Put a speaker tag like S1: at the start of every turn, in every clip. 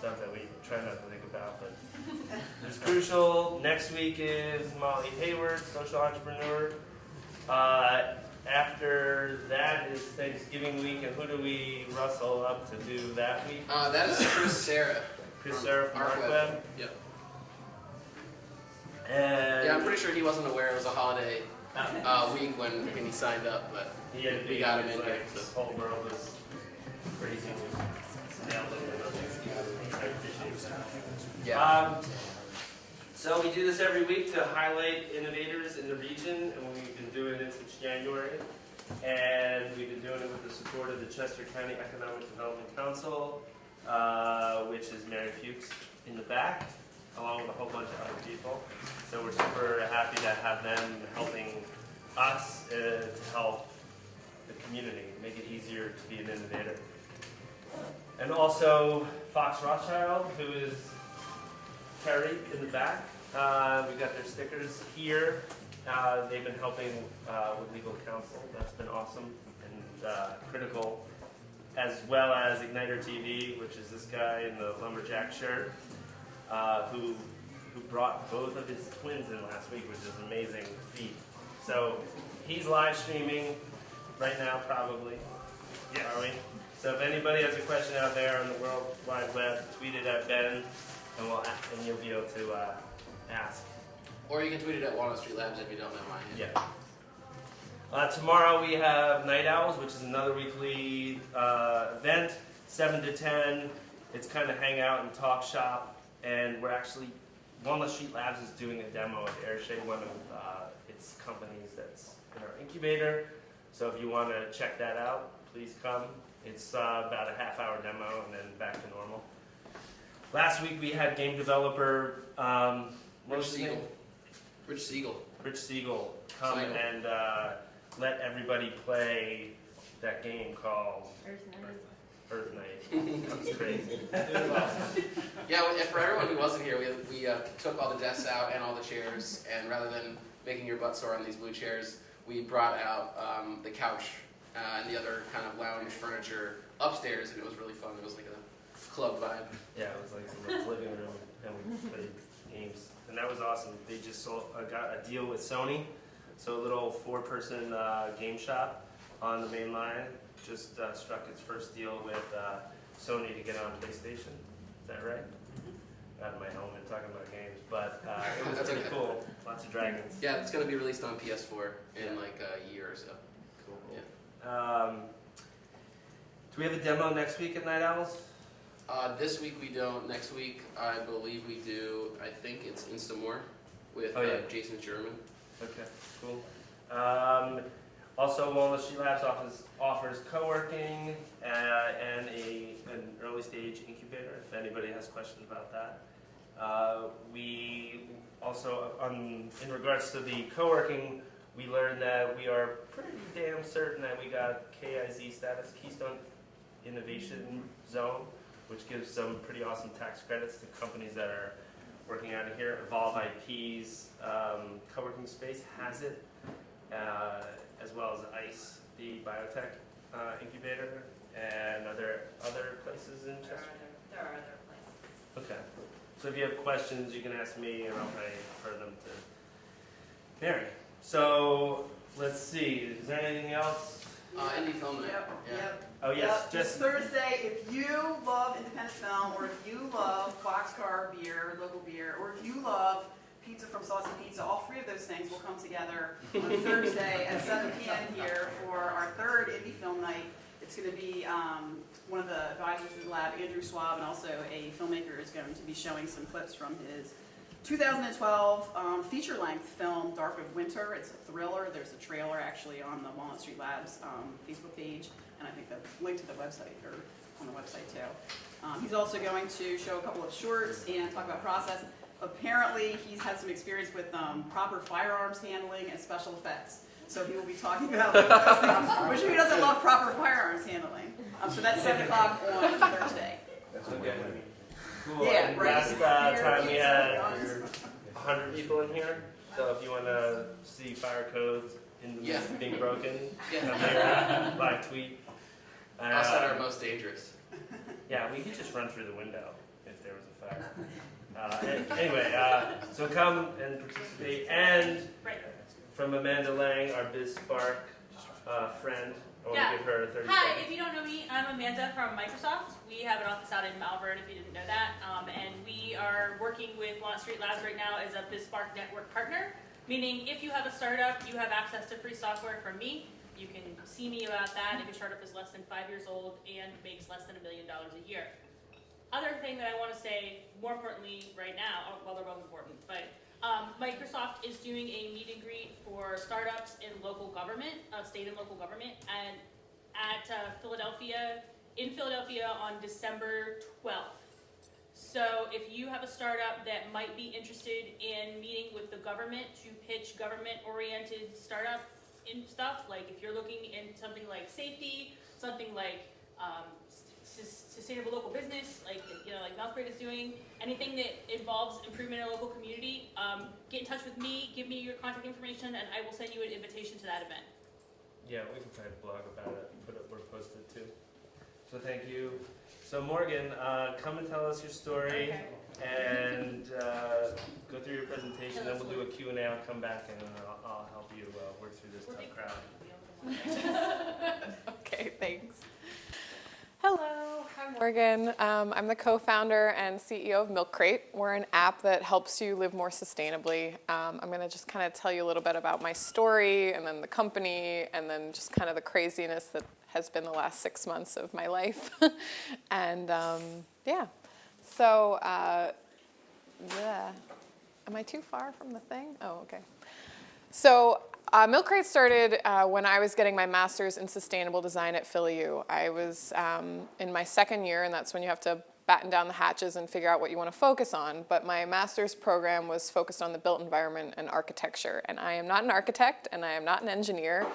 S1: stuff that we try not to think about, but it's crucial. Next week is Molly Hayward, social entrepreneur. After that is Thanksgiving week, and who do we rustle up to do that week?
S2: That is Chris Sarah.
S1: Chris Sarah from ArcWeb.
S2: Yep.
S1: And
S2: yeah, I'm pretty sure he wasn't aware it was a holiday week when he signed up, but we got him in here.
S1: The whole world was crazy. Nailed it. I appreciate that.
S2: Yeah.
S1: So we do this every week to highlight innovators in the region, and we've been doing it since January. And we've been doing it with the support of the Chester County Economic Development Council, which is Mary Fuchs in the back, along with a whole bunch of other people. So we're super happy to have them helping us to help the community, make it easier to be an innovator. And also Fox Rothschild, who is Terry in the back. We got their stickers here. They've been helping with legal counsel. That's been awesome and critical. As well as Igniter TV, which is this guy in the lumberjack shirt, who brought both of his twins in last week, which is an amazing feat. So he's live streaming right now, probably. Yeah, are we? So if anybody has a question out there on the World Wide Web, tweet it at Ben, and you'll be able to ask.
S2: Or you can tweet it at Walnut Street Labs if you don't know mine.
S1: Yeah. Tomorrow we have Night Owls, which is another weekly event, 7 to 10. It's kind of hang out and talk shop, and we're actually, Walnut Street Labs is doing a demo of AirShade, one of its companies that's in our incubator. So if you want to check that out, please come. It's about a half-hour demo and then back to normal. Last week we had game developer
S2: Rich Siegel
S1: come and let everybody play that game called Earth Night. That's crazy.
S2: Yeah, and for everyone who wasn't here, we took all the desks out and all the chairs, and rather than making your butt sore on these blue chairs, we brought out the couch and the other kind of lounge furniture upstairs, and it was really fun. It was like a club vibe.
S1: Yeah, it was like someone's living room, and we played games. And that was awesome. They just got a deal with Sony, so a little 4-person game shop on the main line just struck its first deal with Sony to get on PlayStation. Is that right? Out of my helmet talking about games, but it was pretty cool. Lots of dragons.
S2: Yeah, it's going to be released on PS4 in like a year or so.
S1: Cool.
S2: Yeah.
S1: Do we have a demo next week at Night Owls?
S2: This week we don't. Next week I believe we do. I think it's Instamore with Jason German.
S1: Okay, cool. Also, Walnut Street Labs offers co-working and an early stage incubator. If anybody has questions about that, we also, in regards to the co-working, we learned that we are pretty damn certain that we got KIZ status, Keystone Innovation Zone, which gives some pretty awesome tax credits to companies that are working out of here. Evolve IP's co-working space has it, as well as ICE, the biotech incubator, and other places in Chester.
S3: There are other places.
S1: Okay. So if you have questions, you can ask me, and I'll probably refer them to Mary. So let's see. Is there anything else?
S2: Indie Film Night.
S3: Yep.
S1: Oh yes,
S3: Yep.
S1: just
S3: This Thursday, if you love independent film, or if you love boxcar beer, local beer, or if you love pizza from Saucy Pizza, all three of those things will come together on Thursday at 7 p.m. here for our third indie film night. It's going to be one of the advisors in the lab, Andrew Schwab, and also a filmmaker is going to be showing some clips from his 2012 feature-length film, Dark of Winter. It's a thriller. There's a trailer actually on the Walnut Street Labs Facebook page, and I think the link to the website, or on the website too. He's also going to show a couple of shorts and talk about process. Apparently, he's had some experience with proper firearms handling and special effects. So he will be talking about those things, which who doesn't love proper firearms handling? So that's 7 o'clock on Thursday.
S1: That's okay. Cool.
S3: Yeah,
S1: and
S3: right.
S1: last time we had 100 people in here. So if you want to see fire codes in being broken, come here, live tweet.
S2: Us that are most dangerous.
S1: Yeah, we could just run through the window if there was a fire. Anyway, so come and participate. And from Amanda Lang, our BizSpark friend, I want to give her a 30
S4: Hi,
S1: seconds.
S4: if you don't know me, I'm Amanda from Microsoft. We have an office out in Malvern, if you didn't know that. And we are working with Walnut Street Labs right now as a BizSpark network partner, meaning if you have a startup, you have access to free software from me. You can see me about that if your startup is less than 5 years old and makes less than $1 million a year. Other thing that I want to say, more importantly right now, well, they're both important, but Microsoft is doing a meet and greet for startups in local government, state and local government, and at in Philadelphia on December 12th. So if you have a startup that might be interested in meeting with the government to pitch government-oriented startup in stuff, like if you're looking in something like safety, something like sustainable local business, like MilkCrate is doing, anything that involves improvement in a local community, get in touch with me, give me your contact information, and I will send you an invitation to that event.
S1: Yeah, we can probably blog about it, we're posted too. So thank you. So Morgan, come and tell us your story, and go through your presentation, then we'll do a Q&A. I'll come back and I'll help you work through this tough crowd.
S5: Okay, thanks. Hello, I'm Morgan. I'm the co-founder and CEO of MilkCrate. We're an app that helps you live more sustainably. I'm going to just kind of tell you a little bit about my story and then the company and then just kind of the craziness that has been the last 6 months of my life. And yeah, so am I too far from the thing? Oh, okay. So MilkCrate started when I was getting my master's in sustainable design at PhillyU. I was in my second year, and that's when you have to batten down the hatches and figure out what you want to focus on. But my master's program was focused on the built environment and architecture. And I am not an architect, and I am not an engineer.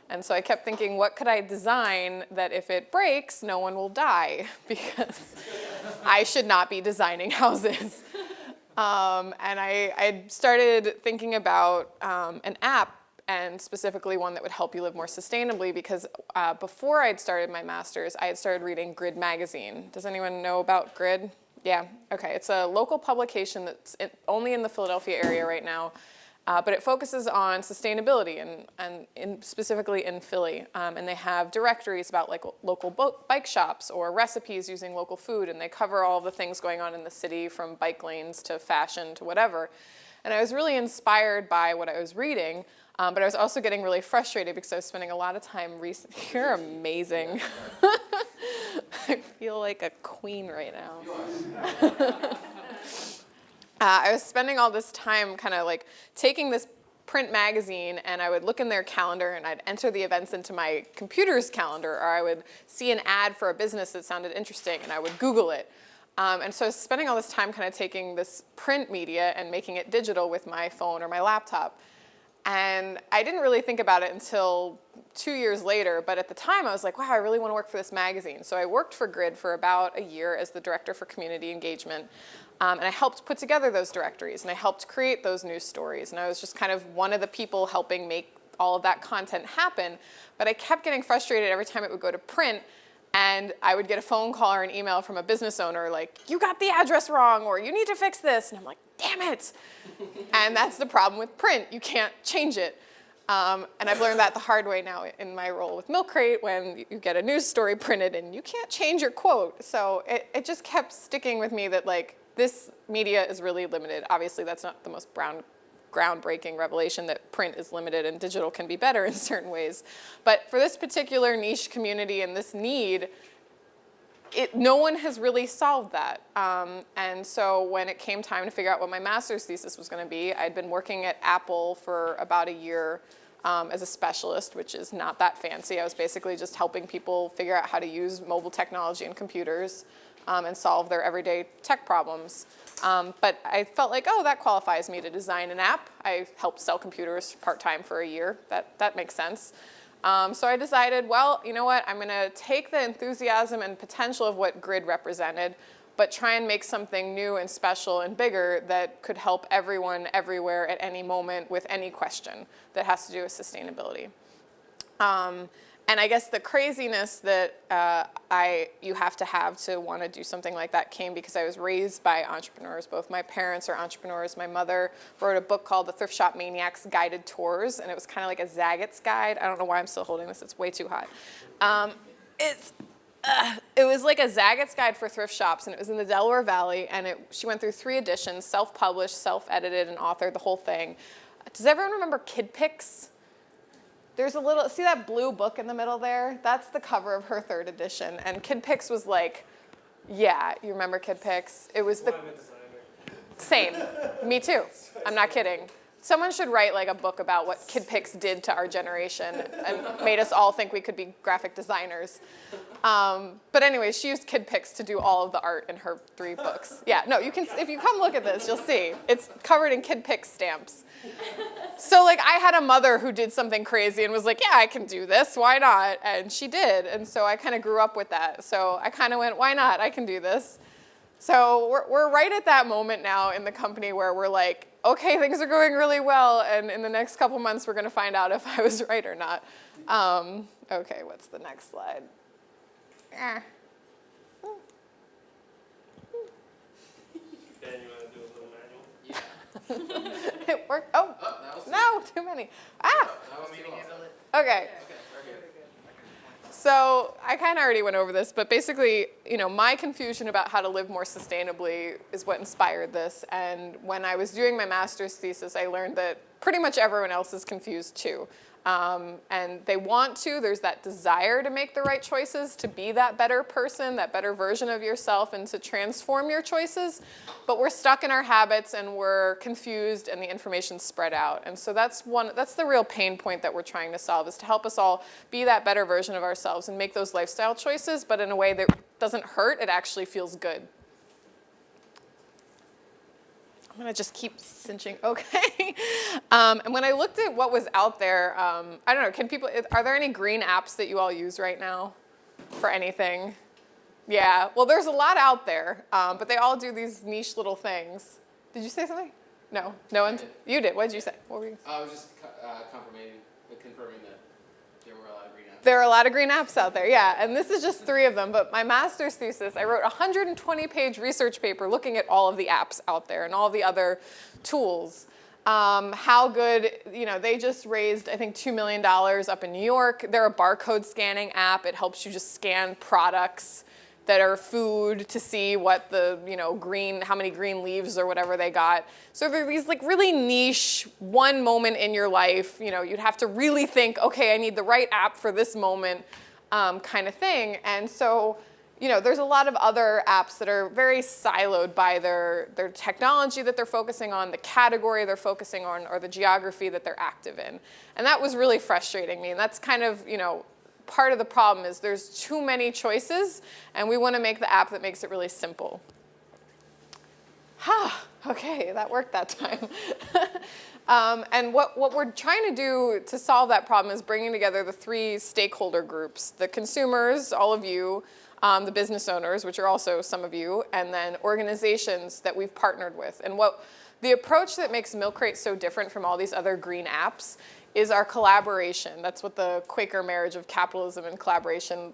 S5: And so I kept thinking, what could I design that if it breaks, no one will die? Because I should not be designing houses. And I started thinking about an app, and specifically one that would help you live more sustainably, because before I'd started my master's, I had started reading Grid magazine. Does anyone know about Grid? Yeah, okay. It's a local publication that's only in the Philadelphia area right now, but it focuses on sustainability and specifically in Philly. And they have directories about like local bike shops or recipes using local food, and they cover all the things going on in the city, from bike lanes to fashion to whatever. And I was really inspired by what I was reading, but I was also getting really frustrated because I was spending a lot of time You're amazing. I feel like a queen right now. I was spending all this time kind of like taking this print magazine, and I would look in their calendar and I'd enter the events into my computer's calendar, or I would see an ad for a business that sounded interesting and I would Google it. And so I was spending all this time kind of taking this print media and making it digital with my phone or my laptop. And I didn't really think about it until 2 years later, but at the time I was like, wow, I really want to work for this magazine. So I worked for Grid for about a year as the director for community engagement. And I helped put together those directories, and I helped create those news stories. And I was just kind of one of the people helping make all of that content happen. But I kept getting frustrated every time it would go to print, and I would get a phone call or an email from a business owner like, you got the address wrong, or you need to fix this. And I'm like, damn it. And that's the problem with print. You can't change it. And I've learned that the hard way now in my role with MilkCrate, when you get a news story printed and you can't change your quote. So it just kept sticking with me that like, this media is really limited. Obviously, that's not the most groundbreaking revelation, that print is limited and digital can be better in certain ways. But for this particular niche community and this need, no one has really solved that. And so when it came time to figure out what my master's thesis was going to be, I'd been working at Apple for about a year as a specialist, which is not that fancy. I was basically just helping people figure out how to use mobile technology and computers and solve their everyday tech problems. But I felt like, oh, that qualifies me to design an app. I helped sell computers part-time for a year. That makes sense. So I decided, well, you know what? I'm going to take the enthusiasm and potential of what Grid represented, but try and make something new and special and bigger that could help everyone everywhere at any moment with any question that has to do with sustainability. And I guess the craziness that you have to want to do something like that came because I was raised by entrepreneurs. Both my parents are entrepreneurs. My mother wrote a book called The Thrift Shop Maniac's Guided Tours, and it was kind of like a Zaggett's guide. I don't know why I'm still holding this. It's way too hot. It was like a Zaggett's guide for thrift shops, and it was in the Delaware Valley, and she went through 3 editions, self-published, self-edited, and authored, the whole thing. Does everyone remember Kid Picks? There's a little, see that blue book in the middle there? That's the cover of her 3rd edition. And Kid Picks was like, yeah, you remember Kid Picks? It was the, same, me too. I'm not kidding. Someone should write like a book about what Kid Picks did to our generation and made us all think we could be graphic designers. But anyway, she used Kid Picks to do all of the art in her 3 books. Yeah, no, you can, if you come look at this, you'll see. It's covered in Kid Picks stamps. So like I had a mother who did something crazy and was like, yeah, I can do this, why not? And she did, and so I kind of grew up with that. So I kind of went, why not? I can do this. So we're right at that moment now in the company where we're like, okay, things are going really well, and in the next couple months we're going to find out if I was right or not. Okay, what's the next slide?
S1: Ben, you want to do a little manual?
S2: Yeah.
S5: It worked. Oh,
S2: that was
S5: no, too many.
S2: That was too long.
S5: Okay.
S2: Okay, very good.
S5: So I kind of already went over this, but basically, my confusion about how to live more sustainably is what inspired this. And when I was doing my master's thesis, I learned that pretty much everyone else is confused too. And they want to, there's that desire to make the right choices, to be that better person, that better version of yourself, and to transform your choices. But we're stuck in our habits and we're confused and the information's spread out. And so that's the real pain point that we're trying to solve, is to help us all be that better version of ourselves and make those lifestyle choices, but in a way that doesn't hurt, it actually feels good. I'm gonna just keep cinching, okay. And when I looked at what was out there, I don't know, are there any green apps that you all use right now for anything? Yeah, well there's a lot out there, but they all do these niche little things. Did you say something? No, no one, you did, what did you say? What were you?
S2: I was just confirming that there were a lot of green apps.
S5: There are a lot of green apps out there, yeah, and this is just 3 of them, but my master's thesis, I wrote a 120-page research paper looking at all of the apps out there and all the other tools. How good, they just raised, I think, $2 million up in New York. They're a barcode scanning app. It helps you just scan products that are food to see what the, how many green leaves or whatever they got. So they're these like really niche, one moment in your life, you'd have to really think, okay, I need the right app for this moment kind of thing. And so, there's a lot of other apps that are very siloed by their technology that they're focusing on, the category they're focusing on, or the geography that they're active in. And that was really frustrating me. And that's kind of, part of the problem is there's too many choices, and we want to make the app that makes it really simple. Okay, that worked that time. And what we're trying to do to solve that problem is bringing together the 3 stakeholder groups: the consumers, all of you, the business owners, which are also some of you, and then organizations that we've partnered with. And the approach that makes MilkCrate so different from all these other green apps is our collaboration. That's what the Quaker marriage of capitalism and collaboration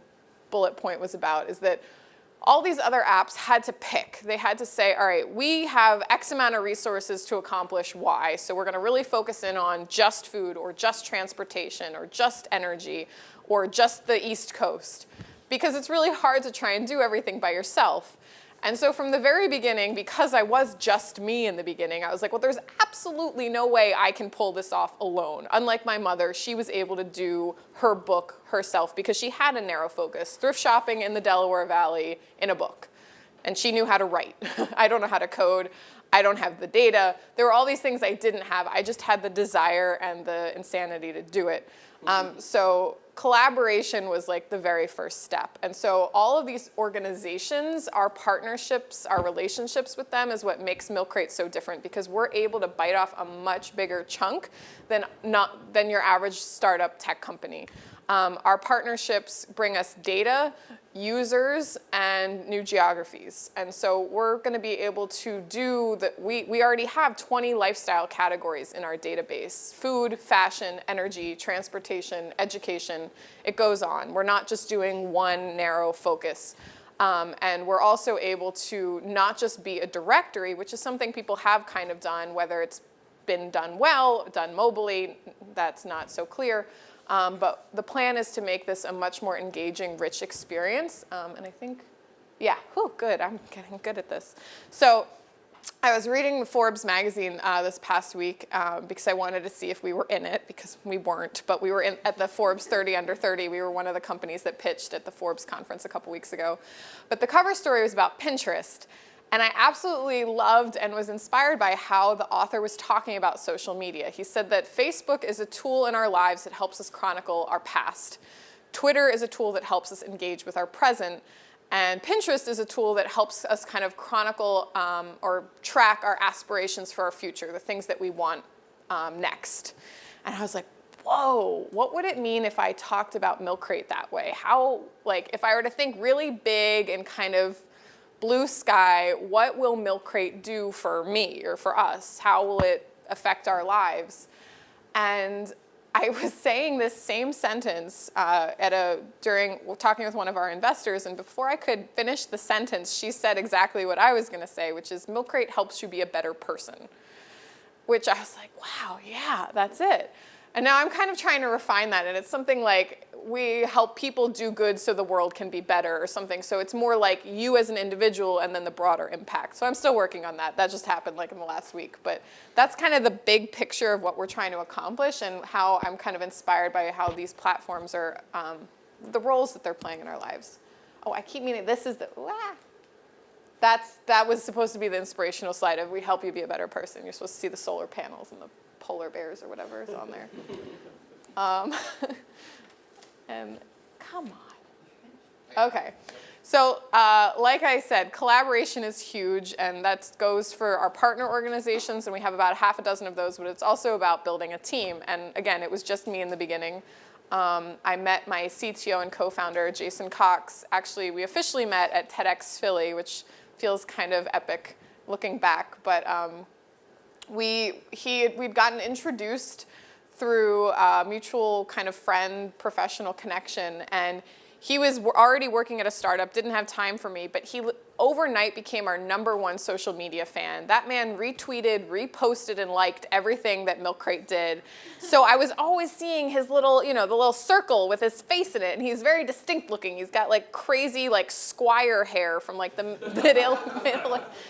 S5: bullet point was about, is that all these other apps had to pick. They had to say, all right, we have X amount of resources to accomplish Y, so we're gonna really focus in on just food, or just transportation, or just energy, or just the East Coast, because it's really hard to try and do everything by yourself. And so from the very beginning, because I was just me in the beginning, I was like, well, there's absolutely no way I can pull this off alone. Unlike my mother, she was able to do her book herself because she had a narrow focus: thrift shopping in the Delaware Valley in a book. And she knew how to write. I don't know how to code. I don't have the data. There were all these things I didn't have. I just had the desire and the insanity to do it. So collaboration was like the very first step. And so all of these organizations, our partnerships, our relationships with them is what makes MilkCrate so different, because we're able to bite off a much bigger chunk than your average startup tech company. Our partnerships bring us data users and new geographies. And so we're going to be able to do that. We already have 20 lifestyle categories in our database: food, fashion, energy, transportation, education. It goes on. We're not just doing one narrow focus. And we're also able to not just be a directory, which is something people have kind of done, whether it's been done well, done mobily, that's not so clear. But the plan is to make this a much more engaging, rich experience. And I think, yeah, good. I'm getting good at this. So I was reading Forbes magazine this past week because I wanted to see if we were in it, because we weren't. But we were at the Forbes 30 Under 30. We were one of the companies that pitched at the Forbes conference a couple weeks ago. But the cover story was about Pinterest. And I absolutely loved and was inspired by how the author was talking about social media. He said that Facebook is a tool in our lives that helps us chronicle our past. Twitter is a tool that helps us engage with our present. And Pinterest is a tool that helps us kind of chronicle or track our aspirations for our future, the things that we want next. And I was like, whoa, what would it mean if I talked about MilkCrate that way? How, like, if I were to think really big and kind of blue sky, what will MilkCrate do for me or for us? How will it affect our lives? And I was saying this same sentence during talking with one of our investors, and before I could finish the sentence, she said exactly what I was going to say, which is MilkCrate helps you be a better person. Which I was like, wow, yeah, that's it. And now I'm kind of trying to refine that, and it's something like we help people do good so the world can be better or something. So it's more like you as an individual and then the broader impact. So I'm still working on that. That just happened like in the last week. But that's kind of the big picture of what we're trying to accomplish and how I'm kind of inspired by how these platforms are, the roles that they're playing in our lives. Oh, I keep meaning this is the, that was supposed to be the inspirational slide of we help you be a better person. You're supposed to see the solar panels and the polar bears or whatever is on there. And come on. Okay. So like I said, collaboration is huge, and that goes for our partner organizations, and we have about half a dozen of those, but it's also about building a team. And again, it was just me in the beginning. I met my CTO and co-founder, Jason Cox. Actually, we officially met at TEDx Philly, which feels kind of epic looking back, but we'd gotten introduced through a mutual kind of friend, professional connection, and he was already working at a startup, didn't have time for me, but he overnight became our #1 social media fan. That man retweeted, reposted, and liked everything that MilkCrate did. So I was always seeing his little, the little circle with his face in it, and he's very distinct looking. He's got like crazy like squire hair from like the middle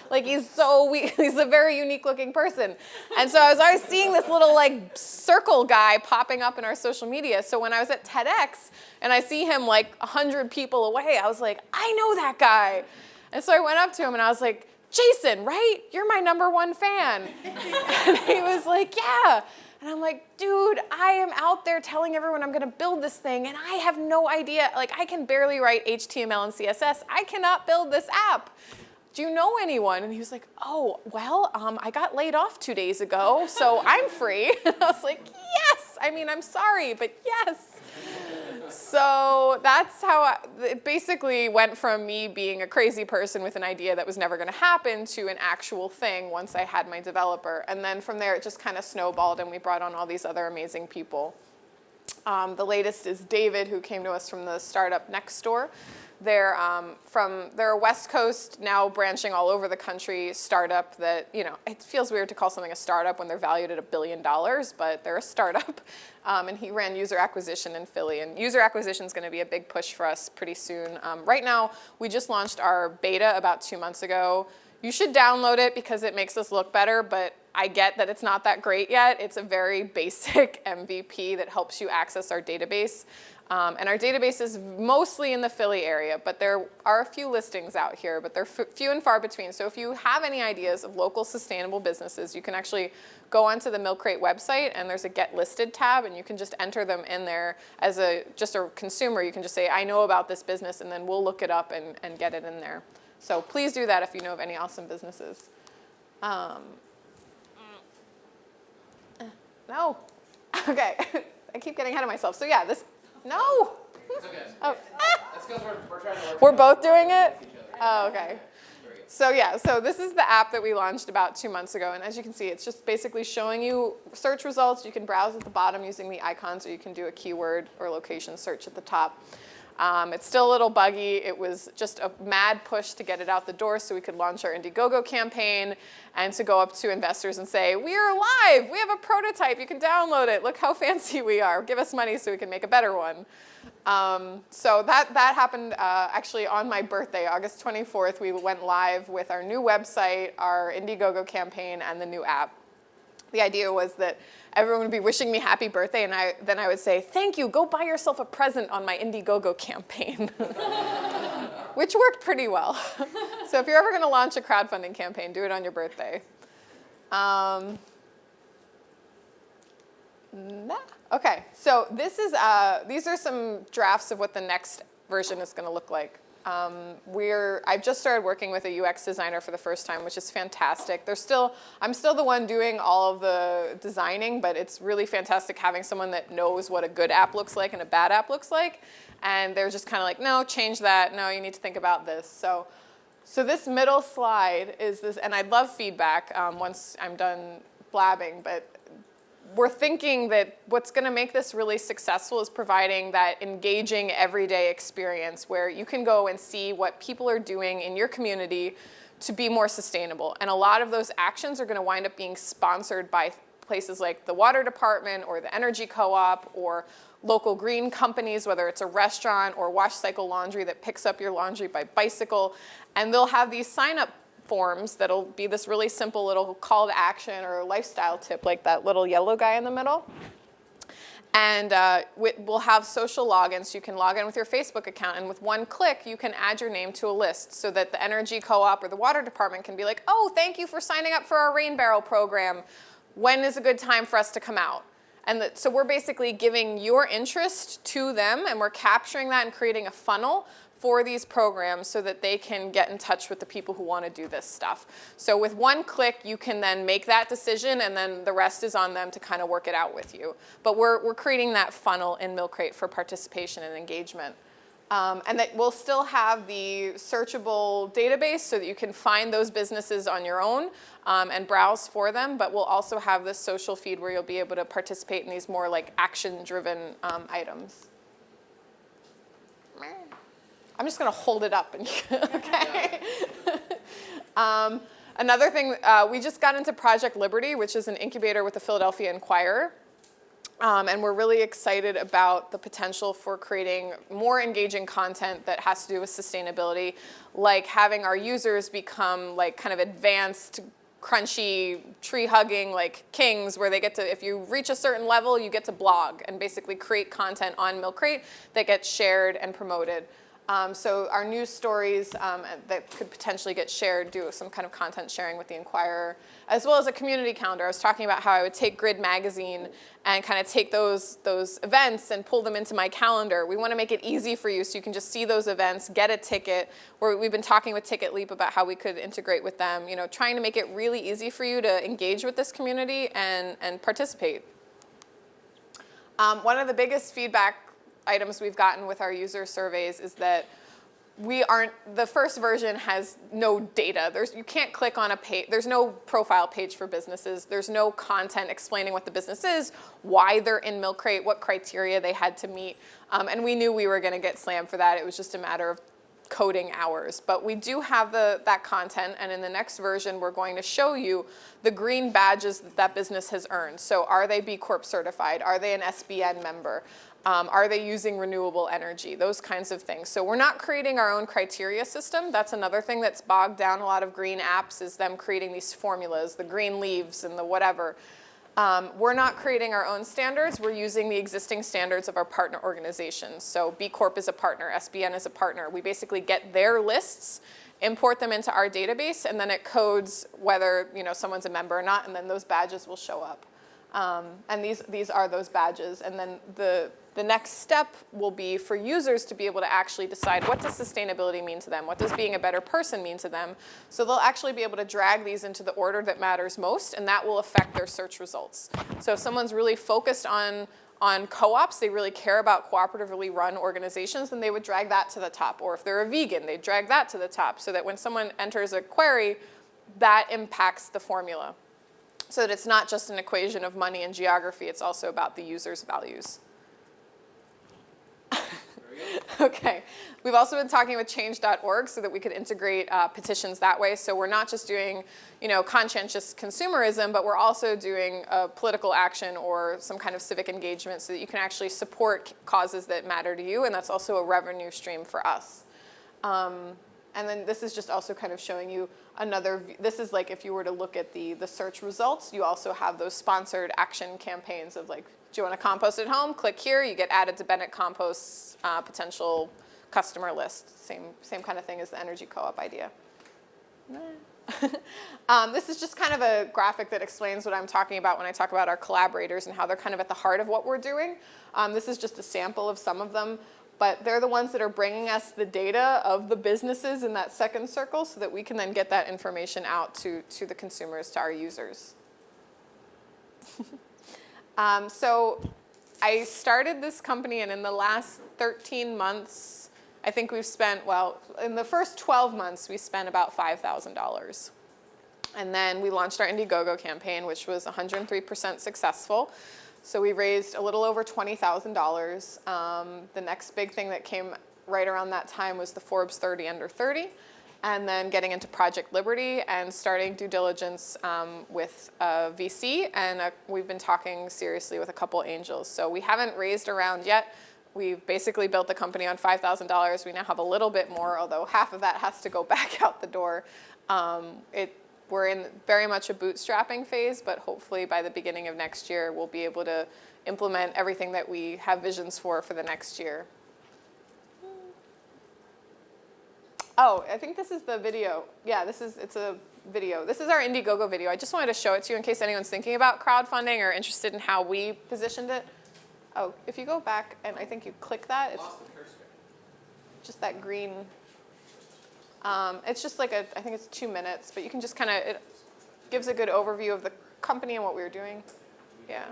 S5: like he's a very unique looking person. And so I was always seeing this little like circle guy popping up in our social media. So when I was at TEDx and I see him like 100 people away, I was like, I know that guy. And so I went up to him and I was like, Jason, right? You're my #1 fan. And he was like, yeah. And I'm like, dude, I am out there telling everyone I'm going to build this thing, and I have no idea. Like, I can barely write HTML and CSS. I cannot build this app. Do you know anyone? And he was like, oh, well, I got laid off 2 days ago, so I'm free. And I was like, yes. I mean, I'm sorry, but yes. So that's how it basically went from me being a crazy person with an idea that was never going to happen to an actual thing once I had my developer. And then from there, it just kind of snowballed, and we brought on all these other amazing people. The latest is David, who came to us from the startup Nextdoor. They're a West Coast, now branching all over the country startup that, it feels weird to call something a startup when they're valued at $1 billion, but they're a startup. And he ran user acquisition in Philly. And user acquisition is going to be a big push for us pretty soon. Right now, we just launched our beta about 2 months ago. You should download it because it makes us look better, but I get that it's not that great yet. It's a very basic MVP that helps you access our database. And our database is mostly in the Philly area, but there are a few listings out here, but they're few and far between. So if you have any ideas of local sustainable businesses, you can actually go onto the MilkCrate website, and there's a Get Listed tab, and you can just enter them in there as just a consumer. You can just say, I know about this business, and then we'll look it up and get it in there. So please do that if you know of any awesome businesses. No. Okay. I keep getting ahead of myself. So yeah, no.
S2: It's okay.
S5: Oh.
S2: That's because we're trying to work.
S5: We're both doing it?
S2: Each other.
S5: Oh, okay.
S2: Very good.
S5: So yeah, so this is the app that we launched about 2 months ago, and as you can see, it's just basically showing you search results. You can browse at the bottom using the icons, or you can do a keyword or location search at the top. It's still a little buggy. It was just a mad push to get it out the door so we could launch our Indiegogo campaign and to go up to investors and say, we are live, we have a prototype, you can download it, look how fancy we are, give us money so we can make a better one. So that happened actually on my birthday, August 24th. We went live with our new website, our Indiegogo campaign, and the new app. The idea was that everyone would be wishing me happy birthday, and then I would say, thank you, go buy yourself a present on my Indiegogo campaign, which worked pretty well. So if you're ever going to launch a crowdfunding campaign, do it on your birthday. Okay, so these are some drafts of what the next version is going to look like. I've just started working with a UX designer for the first time, which is fantastic. I'm still the one doing all of the designing, but it's really fantastic having someone that knows what a good app looks like and a bad app looks like. And they're just kind of like, no, change that. No, you need to think about this. So this middle slide is this, and I'd love feedback once I'm done blabbing, but we're thinking that what's going to make this really successful is providing that engaging everyday experience where you can go and see what people are doing in your community to be more sustainable. And a lot of those actions are going to wind up being sponsored by places like the water department or the energy co-op or local green companies, whether it's a restaurant or Wash Cycle Laundry that picks up your laundry by bicycle. And they'll have these sign-up forms that'll be this really simple little call to action or lifestyle tip like that little yellow guy in the middle. And we'll have social logins. So you can log in with your Facebook account, and with one click, you can add your name to a list so that the energy co-op or the water department can be like, oh, thank you for signing up for our rain barrel program. When is a good time for us to come out? And so we're basically giving your interest to them, and we're capturing that and creating a funnel for these programs so that they can get in touch with the people who want to do this stuff. So with one click, you can then make that decision, and then the rest is on them to kind of work it out with you. But we're creating that funnel in MilkCrate for participation and engagement. And that we'll still have the searchable database so that you can find those businesses on your own and browse for them. But we'll also have this social feed where you'll be able to participate in these more like action-driven items. I'm just going to hold it up. Okay. Another thing, we just got into Project Liberty, which is an incubator with the Philadelphia Inquirer. And we're really excited about the potential for creating more engaging content that has to do with sustainability, like having our users become like kind of advanced, crunchy, tree-hugging like kings, where they get to, if you reach a certain level, you get to blog and basically create content on MilkCrate that gets shared and promoted. So our news stories that could potentially get shared, do some kind of content sharing with the Inquirer, as well as a community calendar. I was talking about how I would take Grid Magazine and kind of take those events and pull them into my calendar. We want to make it easy for you so you can just see those events, get a ticket. We've been talking with Ticket Leap about how we could integrate with them, trying to make it really easy for you to engage with this community and participate. One of the biggest feedback items we've gotten with our user surveys is that the first version has no data. You can't click on a page. There's no profile page for businesses. There's no content explaining what the business is, why they're in MilkCrate, what criteria they had to meet. And we knew we were going to get slammed for that. It was just a matter of coding hours. But we do have that content, and in the next version, we're going to show you the green badges that business has earned. So are they B Corp certified? Are they an SBN member? Are they using renewable energy? Those kinds of things. So we're not creating our own criteria system. That's another thing that's bogged down a lot of green apps, is them creating these formulas, the green leaves and the whatever. We're not creating our own standards. We're using the existing standards of our partner organizations. So B Corp is a partner, SBN is a partner. We basically get their lists, import them into our database, and then it codes whether someone's a member or not, and then those badges will show up. And these are those badges. And then the next step will be for users to be able to actually decide, what does sustainability mean to them? What does being a better person mean to them? So they'll actually be able to drag these into the order that matters most, and that will affect their search results. So if someone's really focused on on co-ops, they really care about cooperatively run organizations, then they would drag that to the top. Or if they're a vegan, they drag that to the top so that when someone enters a query, that impacts the formula. So that it's not just an equation of money and geography, it's also about the user's values. Okay, we've also been talking with change.org so that we could integrate petitions that way. So we're not just doing, conscientious consumerism, but we're also doing political action or some kind of civic engagement so that you can actually support causes that matter to you, and that's also a revenue stream for us. And then this is just also kind of showing you this is like if you were to look at the search results, you also have those sponsored action campaigns of like, do you want to compost at home? Click here, you get added to Bennett Compost's potential customer list. Same kind of thing as the energy co-op idea. This is just kind of a graphic that explains what I'm talking about when I talk about our collaborators and how they're kind of at the heart of what we're doing. This is just a sample of some of them, but they're the ones that are bringing us the data of the businesses in that second circle so that we can then get that information out to the consumers, to our users. So I started this company, and in the last 13 months, I think we've spent, in the first 12 months, we spent about $5,000. And then we launched our Indiegogo campaign, which was 103% successful. So we raised a little over $20,000. The next big thing that came right around that time was the Forbes 30 Under 30. And then getting into Project Liberty and starting due diligence with VC. And we've been talking seriously with a couple angels. So we haven't raised a round yet. We've basically built the company on $5,000. We now have a little bit more, although half of that has to go back out the door. We're in very much a bootstrapping phase, but hopefully by the beginning of next year, we'll be able to implement everything that we have visions for the next year. Oh, I think this is the video. Yeah, it's a video. This is our Indiegogo video. I just wanted to show it to you in case anyone's thinking about crowdfunding or interested in how we positioned it. Oh, if you go back and I think you click that, it's just that green. It's just like I think it's 2 minutes, but you can just it gives a good overview of the company and what we were doing. Yeah.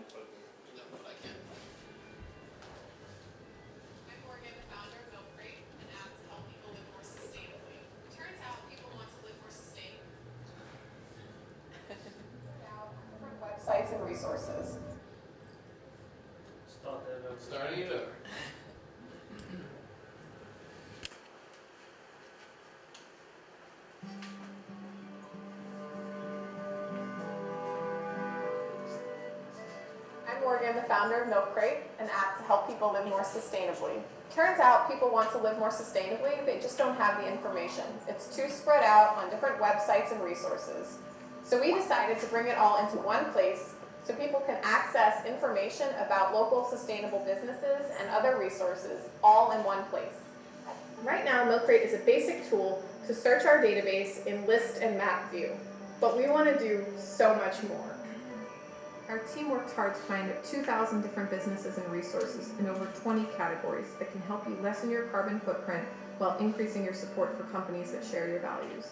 S5: Websites and resources.
S2: Starting it over.
S5: I'm Morgan, the founder of MilkCrate, an app to help people live more sustainably. Turns out people want to live more sustainably, they just don't have the information. It's too spread out on different websites and resources. So we decided to bring it all into one place so people can access information about local sustainable businesses and other resources all in one place. Right now, MilkCrate is a basic tool to search our database in list and map view, but we want to do so much more. Our team worked hard to find 2,000 different businesses and resources in over 20 categories that can help you lessen your carbon footprint while increasing your support for companies that share your values.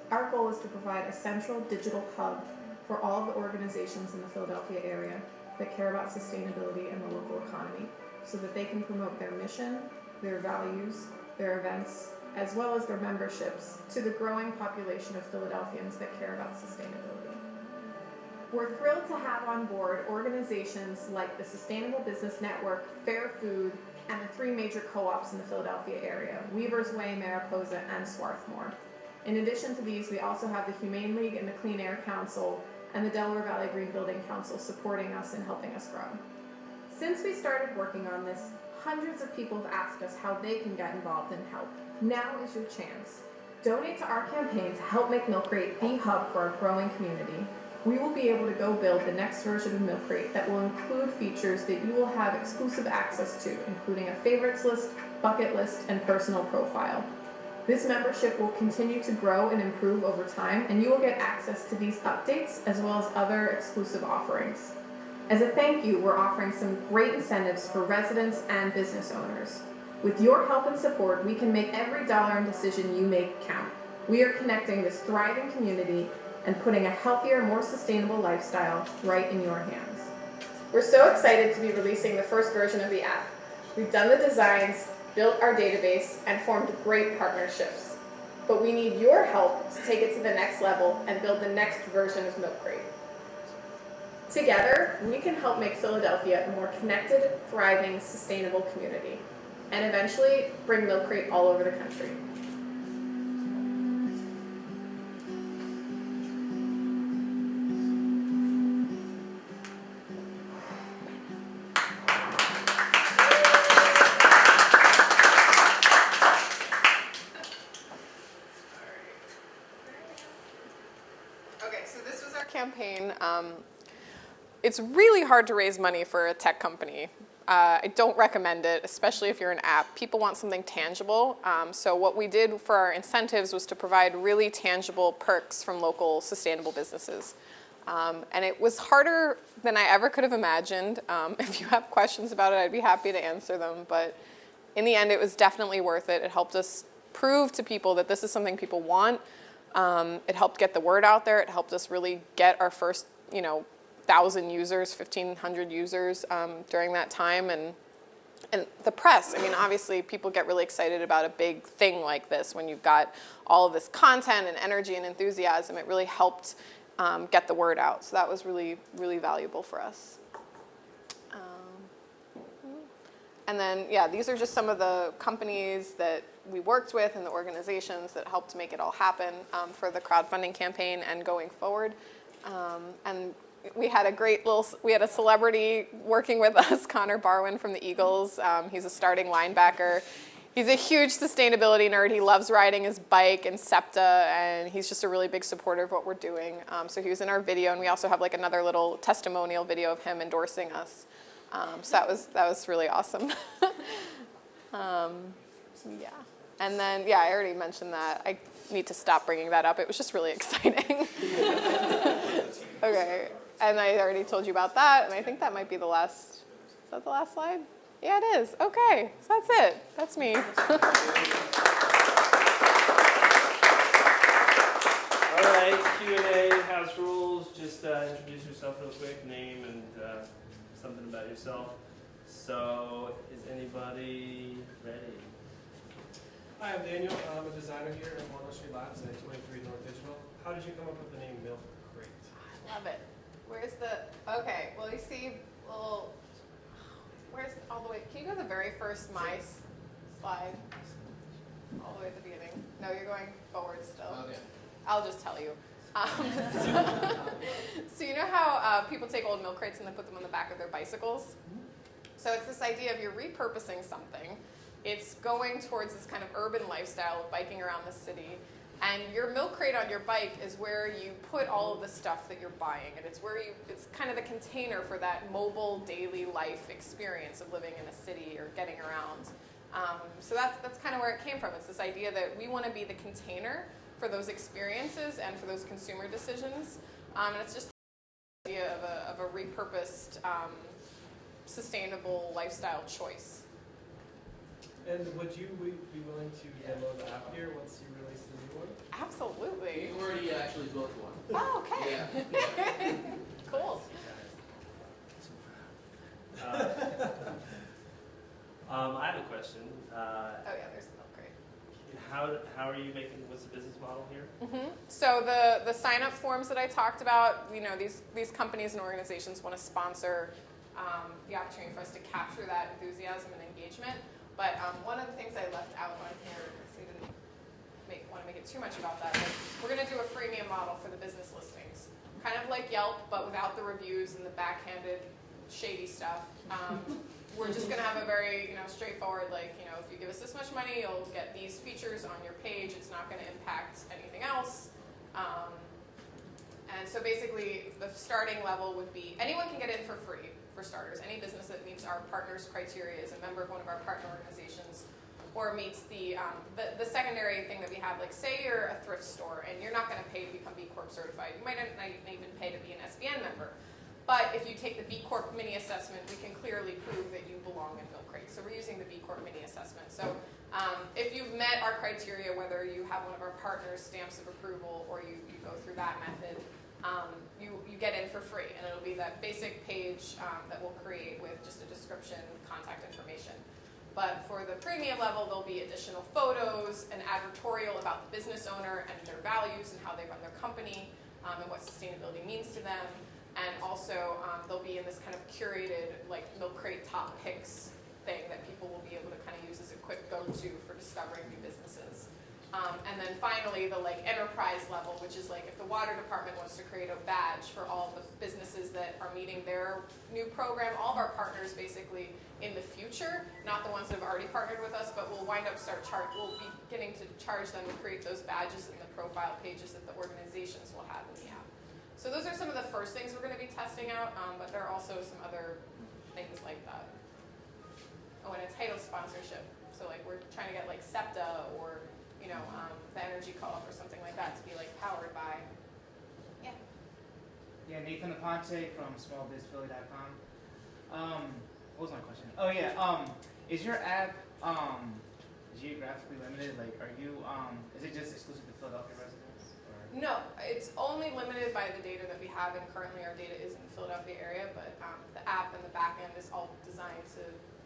S5: Our goal is to provide a central digital hub for all the organizations in the Philadelphia area that care about sustainability and the local economy so that they can promote their mission, their values, their events, as well as their memberships to the growing population of Philadelphians that care about sustainability. We're thrilled to have on board organizations like the Sustainable Business Network, Fair Food, and the 3 major co-ops in the Philadelphia area, Weaver's Way, Mariposa, and Swarthmore. In addition to these, we also have the Humane League and the Clean Air Council and the Delaware Valley Green Building Council supporting us and helping us grow. Since we started working on this, hundreds of people have asked us how they can get involved and help. Now is your chance. Donate to our campaign to help make MilkCrate the hub for our growing community. We will be able to go build the next version of MilkCrate that will include features that you will have exclusive access to, including a favorites list, bucket list, and personal profile. This membership will continue to grow and improve over time, and you will get access to these updates as well as other exclusive offerings. As a thank you, we're offering some great incentives for residents and business owners. With your help and support, we can make every dollar and decision you make count. We are connecting this thriving community and putting a healthier, more sustainable lifestyle right in your hands. We're so excited to be releasing the first version of the app. We've done the designs, built our database, and formed great partnerships. But we need your help to take it to the next level and build the next version of MilkCrate. Together, we can help make Philadelphia a more connected, thriving, sustainable community, and eventually bring MilkCrate all over the country. Okay, so this was our campaign. It's really hard to raise money for a tech company. I don't recommend it, especially if you're an app. People want something tangible. So what we did for our incentives was to provide really tangible perks from local sustainable businesses. And it was harder than I ever could have imagined. If you have questions about it, I'd be happy to answer them. But in the end, it was definitely worth it. It helped us prove to people that this is something people want. It helped get the word out there. It helped us really get our first, 1,000 users, 1,500 users during that time. And the press, obviously people get really excited about a big thing like this when you've got all of this content and energy and enthusiasm. It really helped get the word out. So that was really, really valuable for us. And then, these are just some of the companies that we worked with and the organizations that helped make it all happen for the crowdfunding campaign and going forward. And we had a celebrity working with us, Connor Barwin from the Eagles. He's a starting linebacker. He's a huge sustainability nerd. He loves riding his bike and SEPTA, and he's just a really big supporter of what we're doing. So he was in our video, and we also have another little testimonial video of him endorsing us. So that was really awesome. And then, I already mentioned that. I need to stop bringing that up. It was just really exciting. Okay, and I already told you about that, and I think that might be the last, is that the last slide? Yeah, it is. Okay, so that's it. That's me.
S1: All right, Q&A, house rules. Just introduce yourself real quick, name and something about yourself. So, is anybody ready?
S6: Hi, I'm Daniel. I'm a designer here at Walnut Street Labs at 23 North Digital. How did you come up with the name MilkCrate?
S5: I love it. Where's okay, well, you see, where's all the way, can you go to the very first slide? All the way at the beginning. No, you're going forward still.
S2: Okay.
S5: I'll just tell you. So you know how people take old milk crates and they put them on the back of their bicycles? So it's this idea of you're repurposing something. It's going towards this kind of urban lifestyle of biking around the city. And your milk crate on your bike is where you put all of the stuff that you're buying. And it's kind of the container for that mobile daily life experience of living in a city or getting around. So that's kind of where it came from. It's this idea that we want to be the container for those experiences and for those consumer decisions. And it's just the idea of a repurposed, sustainable lifestyle choice.
S6: And would you be willing to demo the app here once you release the new one?
S5: Absolutely.
S2: We already actually built one.
S5: Oh, okay.
S2: Yeah.
S5: Cool.
S1: I have a question.
S5: There's the milk crate.
S1: How are you what's the business model here?
S5: So the sign-up forms that I talked about, these companies and organizations want to sponsor the opportunity for us to capture that enthusiasm and engagement. But one of the things I left out on here, because I didn't want to make it too much about that, but we're going to do a freemium model for the business listings. Kind of like Yelp, but without the reviews and the backhanded, shady stuff. We're just going to have a very straightforward, if you give us this much money, you'll get these features on your page. It's not going to impact anything else. And so basically, the starting level would be, anyone can get in for free. For starters, any business that meets our partners' criteria is a member of one of our partner organizations, or meets the secondary thing that we have. Like, say you're a thrift store and you're not going to pay to become B Corp certified. You might not even pay to be an SBN member. But if you take the B Corp mini assessment, we can clearly prove that you belong in MilkCrate. So we're using the B Corp mini assessment. So if you've met our criteria, whether you have one of our partners' stamps of approval or you go through that method, you get in for free, and it'll be that basic page that we'll create with just a description, contact information. But for the premium level, there'll be additional photos, an advertorial about the business owner and their values and how they run their company, and what sustainability means to them. And also, they'll be in this kind of curated, like, MilkCrate top picks thing that people will be able to kind of use as a quick go-to for discovering new businesses. And then finally, the like enterprise level, which is like if the water department wants to create a badge for all the businesses that are meeting their new program, all of our partners basically in the future, not the ones that have already partnered with us, but we'll wind up we'll be beginning to charge them to create those badges in the profile pages that the organizations will have in the app. So those are some of the first things we're going to be testing out, but there are also some other things like that. Oh, and a title sponsorship. So like we're trying to get like SEPTA or the Energy Co-op or something like that to be like powered by. Yeah.
S7: Yeah, Nathan Aponte from smallbizphilly.com. What was my question? Oh yeah, is your app geographically limited? Like, are you is it just exclusive to Philadelphia residents? Or?
S5: No, it's only limited by the data that we have, and currently our data is in the Philadelphia area, but the app and the back end is all designed to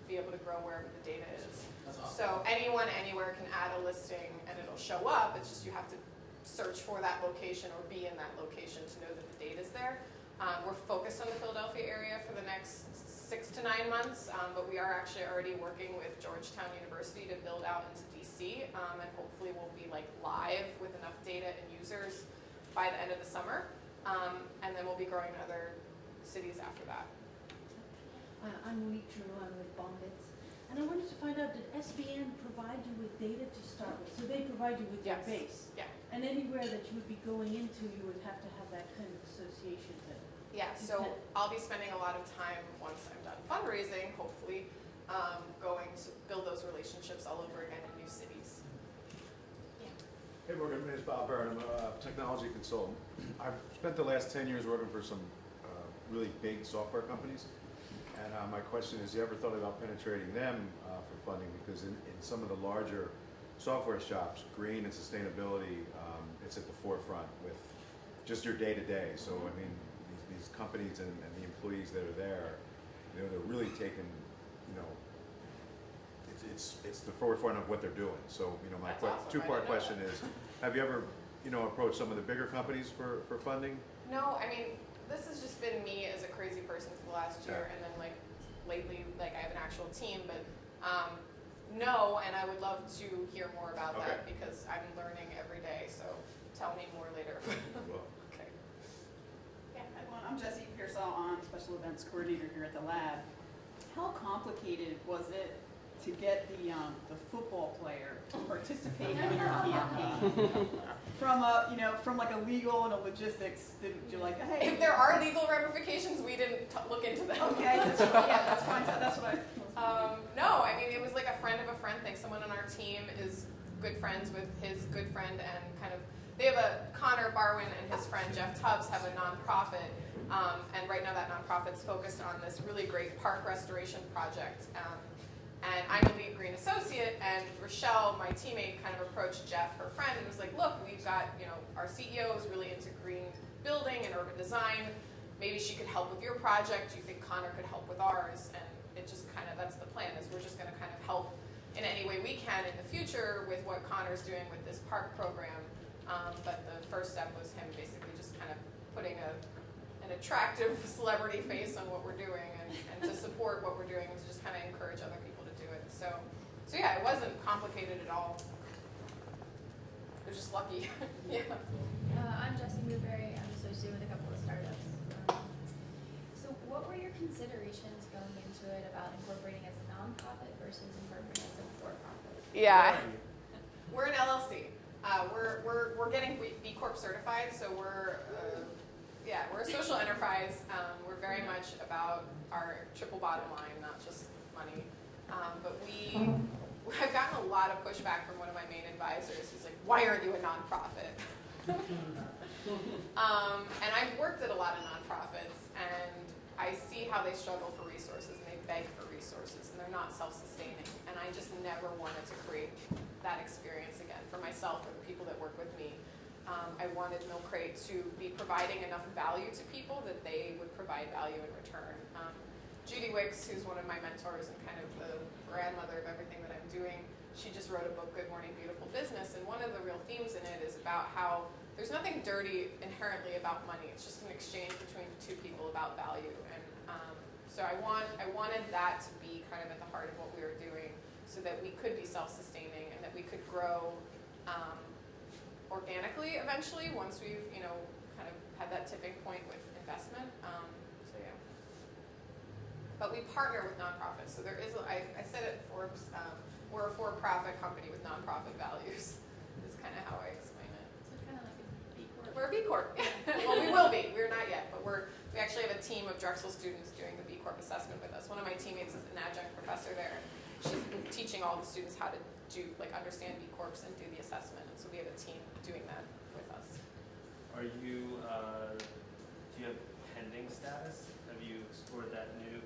S5: be able to grow wherever the data is.
S2: That's awesome.
S5: So anyone anywhere can add a listing and it'll show up. It's just you have to search for that location or be in that location to know that the data's there. We're focused on the Philadelphia area for the next 6 to 9 months, but we are actually already working with Georgetown University to build out into DC, and hopefully we'll be like live with enough data and users by the end of the summer, and then we'll be growing in other cities after that.
S8: I'm Monique Giroux, I'm with Bombits. And I wanted to find out, did SBN provide you with data to start with? So they provide you with your
S5: Yes.
S8: base?
S5: Yeah.
S8: And anywhere that you would be going into, you would have to have that kind of association to...
S5: Yeah, so I'll be spending a lot of time once I'm done fundraising, hopefully, going to build those relationships all over again in new cities.
S9: Hey Morgan, my name is Bob Berman. I'm a technology consultant. I've spent the last 10 years working for some really big software companies. And my question is, you ever thought about penetrating them for funding? Because in some of the larger software shops, green and sustainability, it's at the forefront with just your day-to-day. So I mean, these companies and the employees that are there, they're really taking, it's the forefront of what they're doing. So my
S5: That's awesome.
S9: two-part
S5: I didn't know
S9: question is, have you ever approached some of the bigger companies for funding?
S5: No, I mean, this has just been me as a crazy person for the last year, and then like lately, like I have an actual team, but no, and I would love to hear more about that because I'm learning every day, so tell me more later.
S9: Well,
S5: Okay.
S3: Hi, everyone. I'm Jessie Pearsall, I'm Special Events Coordinator here at the lab. How complicated was it to get the football player to participate in your campaign? From like a legal and a logistics, you're like, hey.
S5: If there are legal ramifications, we didn't look into them.
S3: Okay, that's fine. That's what
S5: No, I mean, it was like a friend of a friend thing. Someone on our team is good friends with his good friend, and kind of, they have Connor Barwin and his friend Jeff Tubbs have a nonprofit, and right now that nonprofit's focused on this really great park restoration project. And I'm a lead green associate, and Rochelle, my teammate, kind of approached Jeff, her friend, and was like, look, we've got, our CEO is really into green building and urban design. Maybe she could help with your project. Do you think Connor could help with ours? And it just kind of, that's the plan, is we're just going to kind of help in any way we can in the future with what Connor's doing with this park program. But the first step was him basically just kind of putting an attractive celebrity face on what we're doing and to support what we're doing and to just kind of encourage other people to do it. So yeah, it wasn't complicated at all. It was just lucky. Yeah.
S10: I'm Jessie Newberry. I'm associated with a couple of startups. So what were your considerations going into it about incorporating as a nonprofit versus incorporating as a for-profit?
S5: Yeah. We're an LLC. We're getting B Corp certified, so we're a social enterprise. We're very much about our triple bottom line, not just money. But I've gotten a lot of pushback from one of my main advisors. He's like, why are you a nonprofit? And I've worked at a lot of nonprofits, and I see how they struggle for resources, and they beg for resources, and they're not self-sustaining. And I just never wanted to create that experience again for myself or the people that work with me. I wanted MilkCrate to be providing enough value to people that they would provide value in return. Judy Wicks, who's one of my mentors and kind of the grandmother of everything that I'm doing, she just wrote a book, Good Morning Beautiful Business, and one of the real themes in it is about how there's nothing dirty inherently about money. It's just an exchange between two people about value. And so I wanted that to be kind of at the heart of what we were doing so that we could be self-sustaining and that we could grow organically eventually once we've, kind of had that tipping point with investment. So yeah. But we partner with nonprofits. So there is, I said at Forbes, we're a for-profit company with nonprofit values. Is kind of how I explain it.
S10: So kind of like a B Corp.
S5: We're a B Corp. Well, we will be. We're not yet, but we actually have a team of Drexel students doing the B Corp assessment with us. One of my teammates is an adjunct professor there. She's been teaching all the students how to understand B Corps and do the assessment. And so we have a team doing that with us.
S1: Are you, do you have pending status? Have you explored that new?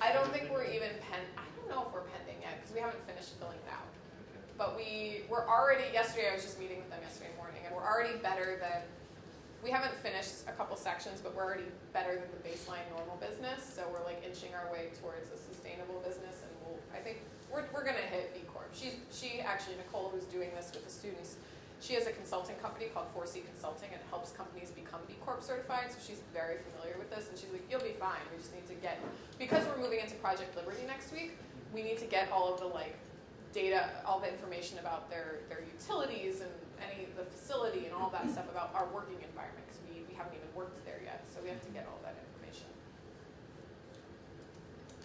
S5: I don't think we're even I don't know if we're pending yet because we haven't finished filling it out.
S1: Okay.
S5: But we're already, yesterday I was just meeting with them yesterday morning, and we're already better than, we haven't finished a couple sections, but we're already better than the baseline normal business. So we're like inching our way towards a sustainable business, and I think we're gonna hit B Corp. She actually, Nicole, who's doing this with the students, she has a consulting company called 4C Consulting, and it helps companies become B Corp certified, so she's very familiar with this, and she's like, you'll be fine, we just need to get, because we're moving into Project Liberty next week, we need to get all of the data, all the information about their utilities and any of the facility and all that stuff about our working environment, because we haven't even worked there yet, so we have to get all that information.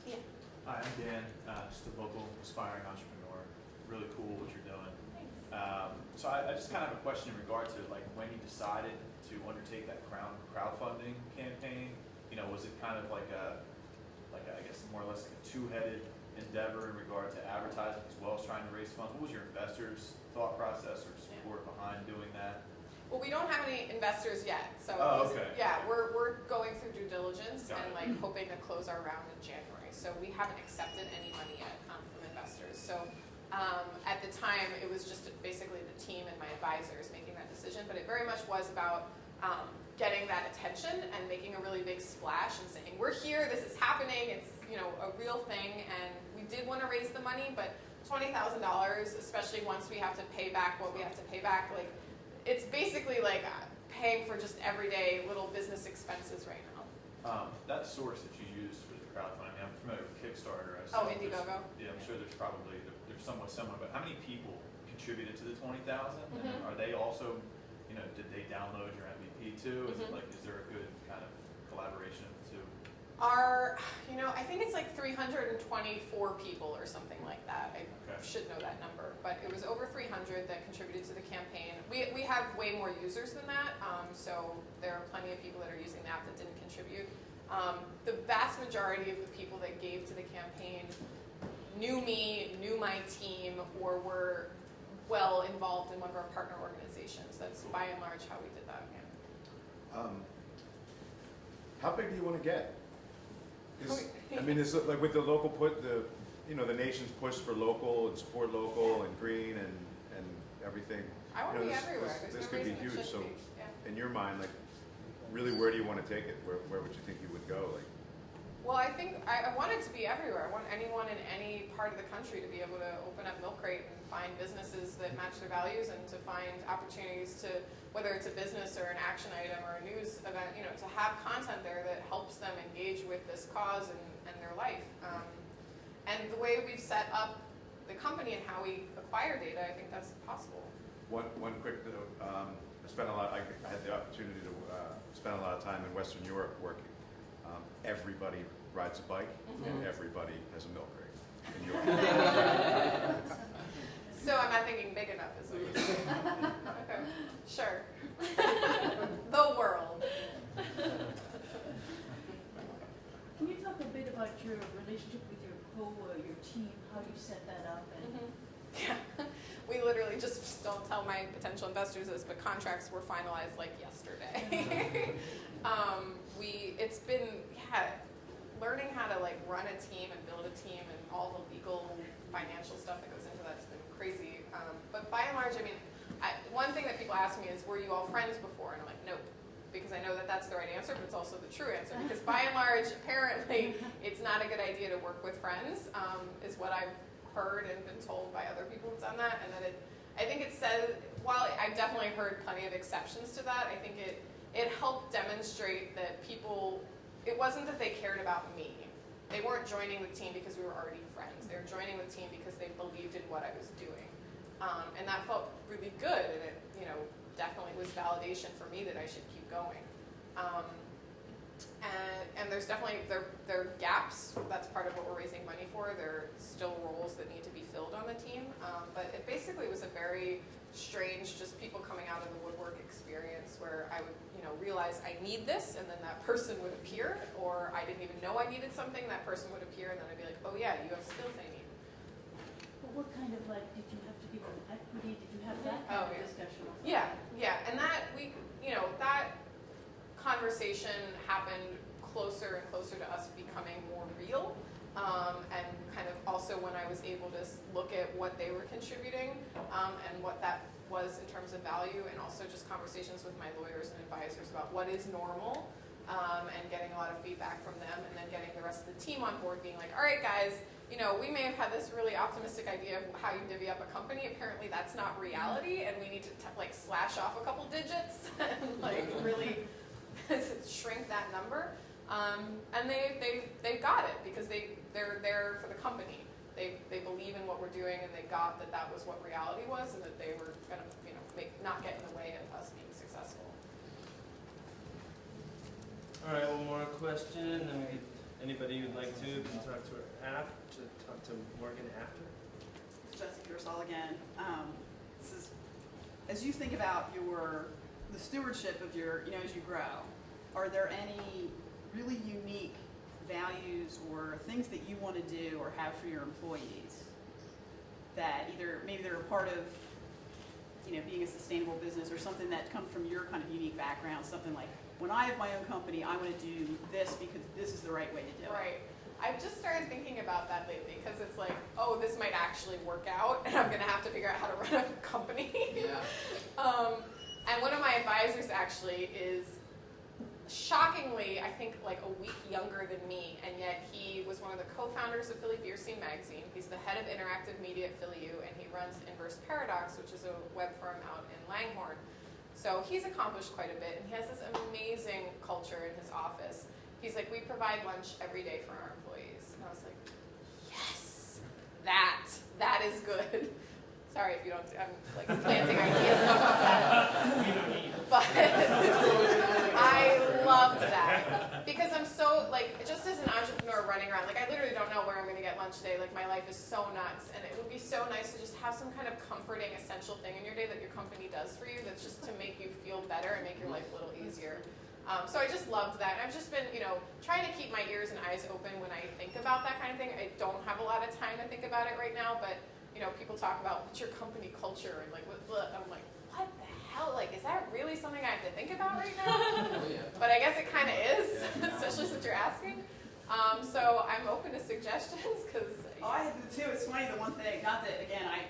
S5: Yeah.
S11: Hi, I'm Dan, just a local aspiring entrepreneur. Really cool what you're doing. So I just kind of have a question in regard to when you decided to undertake that crowdfunding campaign. Was it kind of like a I guess more or less like a two-headed endeavor in regard to advertising as well as trying to raise funds? What was your investors' thought process or support behind doing that?
S5: Well, we don't have any investors yet, so
S11: Okay.
S5: Yeah, we're going through due diligence
S11: Got
S5: and
S11: it.
S5: hoping to close our round in January. So we haven't accepted any money yet from investors. So at the time, it was just basically the team and my advisors making that decision, but it very much was about getting that attention and making a really big splash and saying, we're here, this is happening, it's a real thing, and we did want to raise the money, but $20,000, especially once we have to pay back what we have to pay back, it's basically paying for just everyday little business expenses right now.
S11: That source that you used for the crowdfunding, I'm familiar with Kickstarter.
S5: Indiegogo?
S11: Yeah, I'm sure there's probably, they're somewhat similar, but how many people contributed to the 20,000?
S5: Mhm.
S11: And are they also, did they download your MVP too? Is
S5: Mhm.
S11: it is there a good kind of collaboration of the two?
S5: I think it's 324 people or something like that. I
S11: Okay.
S5: should know that number, but it was over 300 that contributed to the campaign. We have way more users than that, so there are plenty of people that are using the app that didn't contribute. The vast majority of the people that gave to the campaign knew me, knew my team, or were well involved in one of our partner organizations. That's by and large how we did that. Yeah.
S9: How big do you want to get? Is it with the local the nation's push for local and support local and green and everything.
S5: I want to be
S9: this,
S5: everywhere.
S9: This,
S5: There's
S9: this
S5: no
S9: could be
S5: reason it
S9: huge. So,
S5: shouldn't be. Yeah.
S9: in your mind, really, where do you want to take it? Where would you think you would go?
S5: Well, I think I want it to be everywhere. I want anyone in any part of the country to be able to open up MilkCrate and find businesses that match their values and to find opportunities to, whether it's a business or an action item or a news event, to have content there that helps them engage with this cause and their life. And the way we've set up the company and how we acquire data, I think that's possible.
S9: One quick note. I had the opportunity to spend a lot of time in Western Europe working. Everybody rides a bike, and everybody has a MilkCrate in Europe.
S5: So I'm not thinking big enough, is what you're saying. Okay, sure. The world.
S8: Can you talk a bit about your relationship with your team, how you set that up?
S5: Yeah, we literally just don't tell my potential investors this, but contracts were finalized yesterday. It's been, learning how to run a team and build a team and all the legal financial stuff that goes into that's been crazy. But by and large, one thing that people ask me is, were you all friends before? And I'm like, nope. Because I know that that's the right answer, but it's also the true answer. Because by and large, apparently, it's not a good idea to work with friends, is what I've heard and been told by other people who've done that. And that I think it says, while I've definitely heard plenty of exceptions to that, I think it helped demonstrate that people, it wasn't that they cared about me. They weren't joining the team because we were already friends. They were joining the team because they believed in what I was doing. And that felt really good, and it, definitely was validation for me that I should keep going. And there's definitely, there are gaps. That's part of what we're raising money for. There are still roles that need to be filled on the team. But it basically was a very strange, just people coming out of the woodwork experience where I would, realize I need this, and then that person would appear, or I didn't even know I needed something, that person would appear, and then I'd be like, oh yeah, you have skills I need.
S8: But what kind of, did you have to give them equity? Did you have that kind of discussion?
S5: Yeah, and that that conversation happened closer and closer to us becoming more real, and kind of also when I was able to look at what they were contributing, and what that was in terms of value, and also just conversations with my lawyers and advisors about what is normal, and getting a lot of feedback from them, and then getting the rest of the team on board being like, all right guys, we may have had this really optimistic idea of how you divvy up a company. Apparently that's not reality, and we need to slash off a couple digits and really shrink that number. And they got it because they're there for the company. They believe in what we're doing, and they got that was what reality was, and that they were gonna not get in the way of us being successful.
S1: All right, one more question, and anybody who'd like to talk to Morgan after.
S3: Jesse Pearsall again. This is, as you think about the stewardship of as you grow, are there any really unique values or things that you want to do or have for your employees that either maybe they're a part of, being a sustainable business, or something that comes from your kind of unique background, something like, when I have my own company, I want to do this because this is the right way to do it.
S5: Right. I've just started thinking about that lately because it's like, oh, this might actually work out, and I'm going to have to figure out how to run a company.
S2: Yeah.
S5: And one of my advisors actually is shockingly, I think, like a week younger than me, and yet he was one of the co-founders of Philly Beer Scene magazine. He's the head of interactive media at Philly U, and he runs Inverse Paradox, which is a web firm out in Langhorne. So he's accomplished quite a bit, and he has this amazing culture in his office. He's like, we provide lunch every day for our employees. And I was like, yes, that is good. Sorry if you don't, I'm like planting ideas about that. But I loved that. Because I'm so, just as an entrepreneur running around, I literally don't know where I'm going to get lunch today. My life is so nuts. And it would be so nice to just have some kind of comforting, essential thing in your day that your company does for you that's just to make you feel better and make your life a little easier. So I just loved that. And I've just been, trying to keep my ears and eyes open when I think about that kind of thing. I don't have a lot of time to think about it right now, but people talk about what's your company culture, and I'm like, what the hell? Is that really something I have to think about right now?
S2: Oh, yeah.
S5: But I guess it kind of is, especially since you're asking. So I'm open to suggestions because.
S3: Oh, I do too. It's funny. The one thing, not that again, I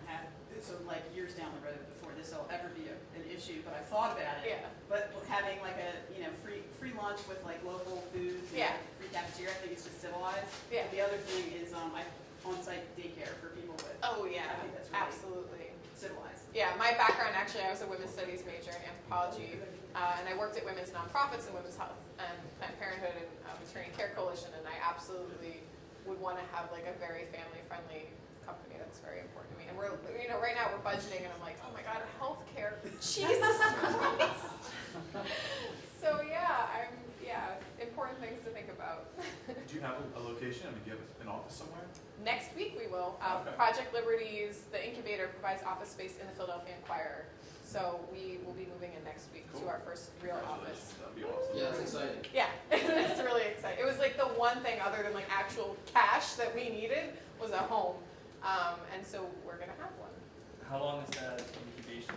S3: have this years down the road before this will ever be an issue, but I thought about it.
S5: Yeah.
S3: But having a free lunch with local foods and free cafeteria, I think it's just civilized.
S5: Yeah.
S3: The other thing is on-site daycare for people with.
S5: Oh yeah,
S3: I think that's really
S5: absolutely.
S3: civilized.
S5: Yeah, my background actually, I was a women's studies major in anthropology, and I worked at women's nonprofits and women's health and Planned Parenthood and Maternity Care Coalition, and I absolutely would want to have a very family-friendly company. That's very important to me. And we're, right now we're budgeting, and I'm like, oh my God, healthcare, Jesus Christ. So important things to think about.
S11: Do you have a location? Do you have an office somewhere?
S5: Next week we will.
S11: Okay.
S5: Project Liberties, the incubator, provides office space in the Philadelphia Inquirer. So we will be moving in next week to our first real office.
S11: That'd be awesome.
S2: Yeah, that's exciting.
S5: Yeah, it's really exciting. It was the one thing other than actual cash that we needed was a home. And so we're gonna have one.
S1: How long is that incubation?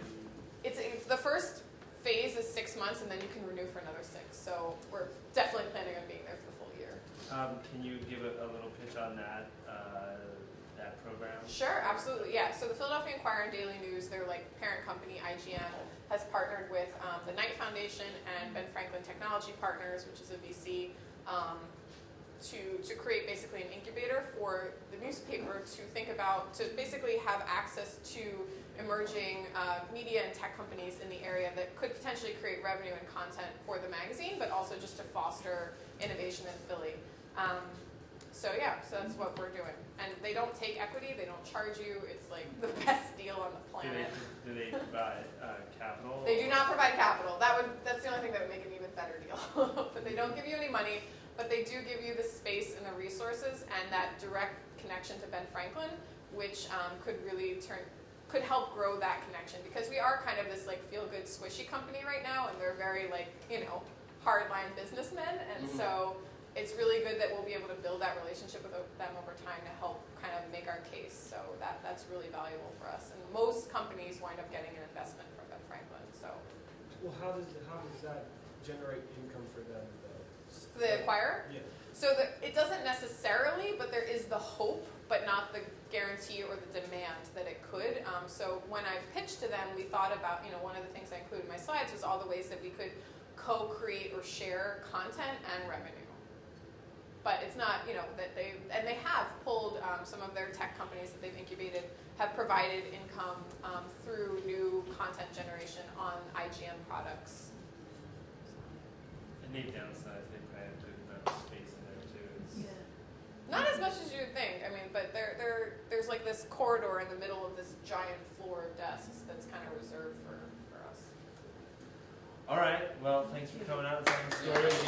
S5: It's the first phase is 6 months, and then you can renew for another 6. So we're definitely planning on being there for the full year.
S1: Can you give a little pitch on that? that program?
S5: Sure, absolutely, yeah. So the Philadelphia Inquirer and Daily News, their like parent company, IGN, has partnered with the Knight Foundation and Ben Franklin Technology Partners, which is a VC, to create basically an incubator for the newspaper to think about, to basically have access to emerging media and tech companies in the area that could potentially create revenue and content for the magazine, but also just to foster innovation in Philly. So that's what we're doing. And they don't take equity, they don't charge you, it's like the best deal on the planet.
S1: Do they provide capital?
S5: They do not provide capital. That's the only thing that would make an even better deal. But they don't give you any money, but they do give you the space and the resources and that direct connection to Ben Franklin, which could help grow that connection, because we are kind of this like feel-good squishy company right now, and they're very like, hardline businessmen, and so it's really good that we'll be able to build that relationship with them over time to help kind of make our case. So that's really valuable for us. And most companies wind up getting an investment from Ben Franklin. So
S6: Well, how does that generate income for them, though?
S5: the Inquirer.
S6: Yeah.
S5: So it doesn't necessarily, but there is the hope, but not the guarantee or the demand that it could. So when I pitched to them, we thought about, one of the things I included in my slides was all the ways that we could co-create or share content and revenue. But it's not, that they have pulled some of their tech companies that they've incubated have provided income through new content generation on IGN products.
S1: And deep down inside, they probably have good amount of space in there too.
S5: Not as much as you would think. I mean, but there's like this corridor in the middle of this giant floor of desks that's kind of reserved for us.
S1: All right. Well, thanks for coming out and telling the story.